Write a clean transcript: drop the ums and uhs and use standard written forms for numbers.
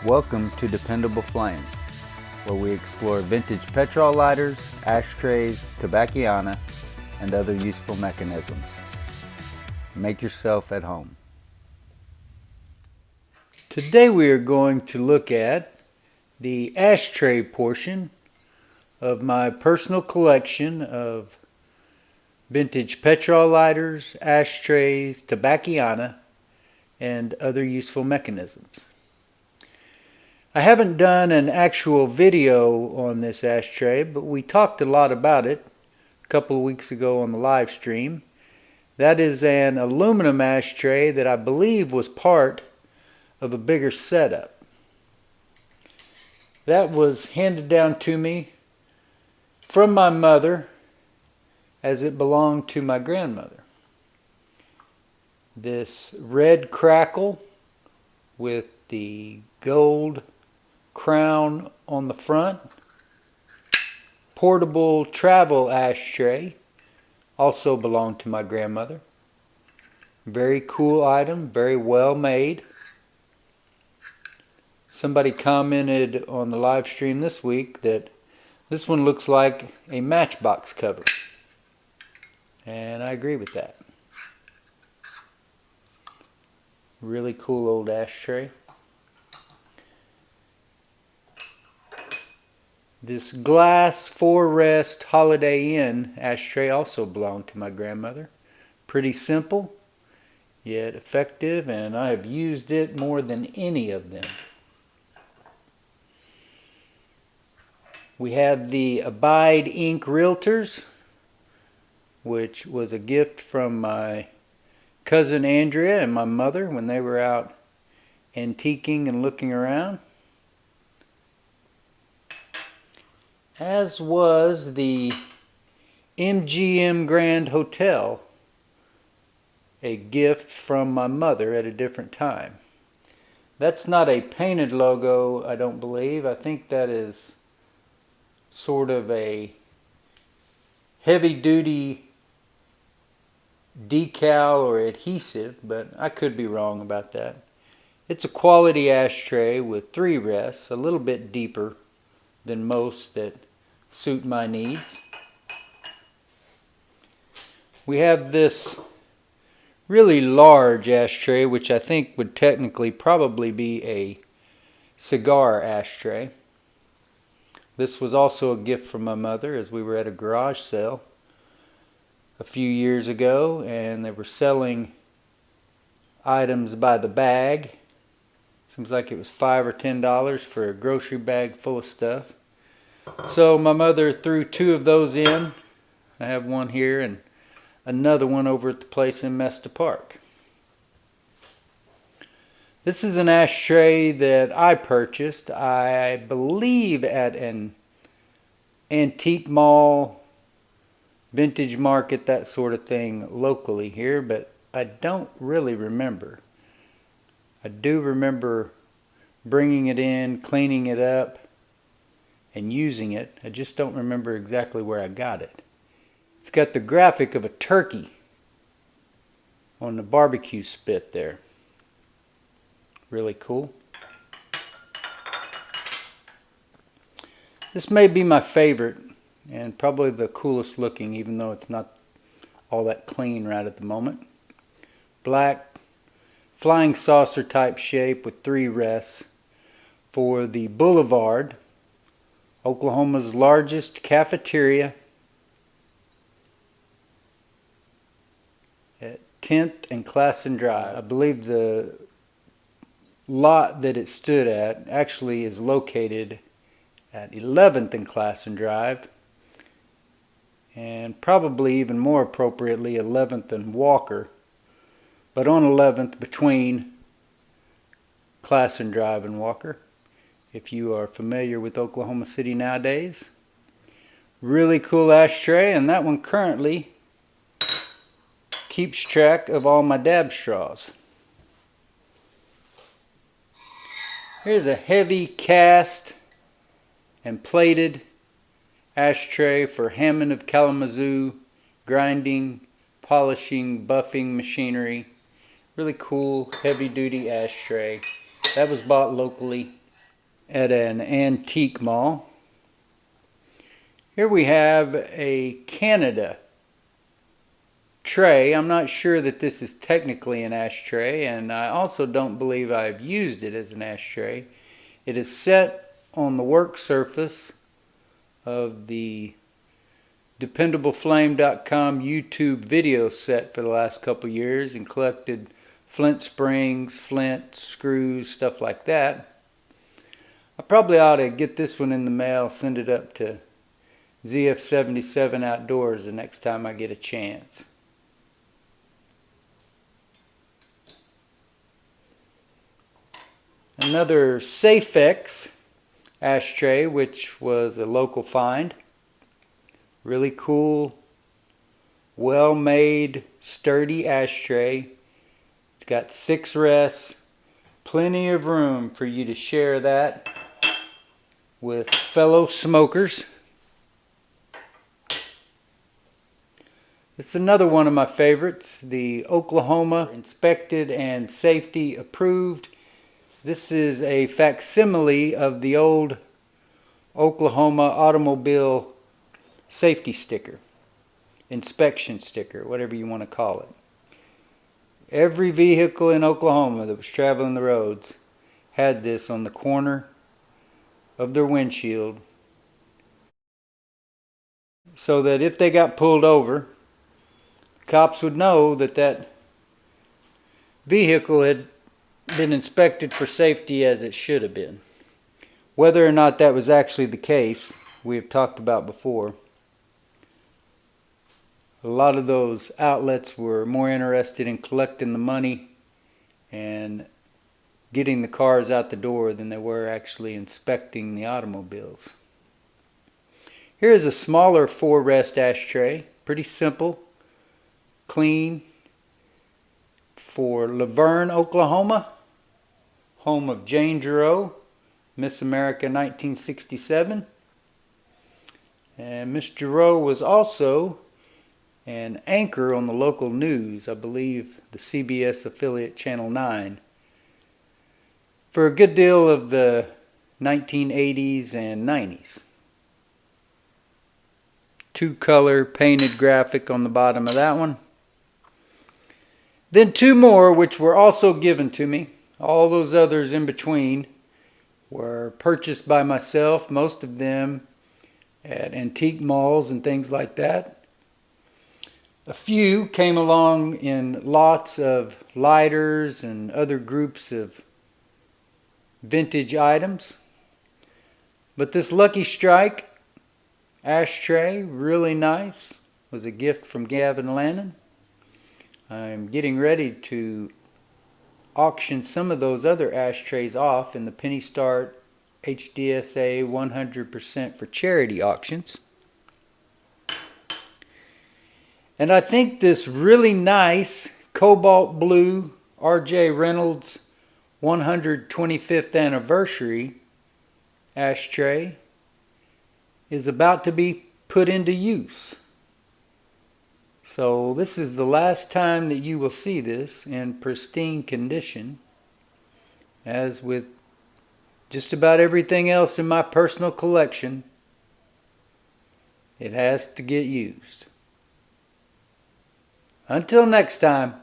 Welcome to Dependable Flame, where we explore vintage petrol lighters, ashtrays, Tobacciana, and other useful mechanisms. Make yourself at home. Today we are going to look at the ashtray portion of my personal collection of vintage petrol lighters, ashtrays, Tobacciana, and other useful mechanisms. I haven't done an actual video on this ashtray, but we talked a lot about it a couple of weeks ago on the live stream. That is an aluminum ashtray that I believe was part of a bigger setup. That was handed down to me from my mother as it belonged to my grandmother. This red crackle with the gold crown on the front, portable travel ashtray, also belonged to my grandmother. Very cool item, very well made. Somebody commented on the live stream this week that this one looks like a Matchbox cover, and I agree with that. Really cool old ashtray. This glass 4-rest Holiday Inn ashtray also belonged to my grandmother. Pretty simple, yet effective, and I have used it more than any of them. We have the Abide Ink Realtors, which was a gift from my cousin Andrea and my mother when they were out antiquing and looking around. As was the MGM Grand Hotel, a gift from my mother at a different time. That's not a painted logo, I don't believe. I think that is sort of a heavy-duty decal or adhesive, but I could be wrong about that. It's a quality ashtray with 3 rests, a little bit deeper than most that suit my needs. We have this really large ashtray, which I think would technically probably be a cigar ashtray. This was also a gift from my mother as we were at a garage sale a few years ago, and they were selling items by the bag. Seems like it was $5 or $10 for a grocery bag full of stuff. So my mother threw 2 of those in. I have one here and another one over at the place in Mesta Park. This is an ashtray that I purchased, I believe, at an antique mall, vintage market, that sort of thing locally here, but I don't really remember. I do remember bringing it in, cleaning it up, and using it. I just don't remember exactly where I got it. It's got the graphic of a turkey on the barbecue spit there. Really cool. This may be my favorite and probably the coolest looking, even though it's not all that clean right at the moment. Black flying saucer type shape with 3 rests for the Boulevard, Oklahoma's largest cafeteria at 10th and Classen Drive. I believe the lot that it stood at actually is located at 11th and Classen Drive, and probably even more appropriately 11th and Walker, but on 11th between Classen Drive and Walker, if you are familiar with Oklahoma City nowadays. Really cool ashtray, and that one currently keeps track of all my dab straws. Here's a heavy cast and plated ashtray for Hammond of Kalamazoo grinding, polishing, buffing machinery. Really cool heavy duty ashtray. That was bought locally at an antique mall. Here we have a Canada tray. I'm not sure that this is technically an ashtray, and I also don't believe I've used it as an ashtray. It is set on the work surface of the DependableFlame.com YouTube video set for the last couple years and collected flint springs, flint, screws, stuff like that. I probably ought to get this one in the mail, send it up to ZF77 Outdoors the next time I get a chance. Another Safex ashtray, which was a local find. Really cool, well-made, sturdy ashtray. It's got 6 rests, plenty of room for you to share that with fellow smokers. It's another one of my favorites, the Oklahoma Inspected and Safety Approved. This is a facsimile of the old Oklahoma automobile safety sticker, inspection sticker, whatever you want to call it. Every vehicle in Oklahoma that was traveling the roads had this on the corner of their windshield, so that if they got pulled over, cops would know that that vehicle had been inspected for safety as it should have been. Whether or not that was actually the case, we have talked about before. A lot of those outlets were more interested in collecting the money and getting the cars out the door than they were actually inspecting the automobiles. Here is a smaller 4-rest ashtray, pretty simple, clean, for Laverne, Oklahoma, home of Jane Giroux, Miss America 1967. And Miss Giroux was also an anchor on the local news, I believe the CBS affiliate Channel 9, for a good deal of the 1980s and 90s. 2-color painted graphic on the bottom of that one. Then 2 more, which were also given to me. All those others in between were purchased by myself, most of them at antique malls and things like that. A few came along in lots of lighters and other groups of vintage items. But this Lucky Strike ashtray, really nice, was a gift from Gavin Lannon. I'm getting ready to auction some of those other ashtrays off in the Penny Start HDSA 100% for charity auctions. And I think this really nice cobalt blue R.J. Reynolds 125th anniversary ashtray is about to be put into use. So this is the last time that you will see this in pristine condition. As with just about everything else in my personal collection, it has to get used. Until next time.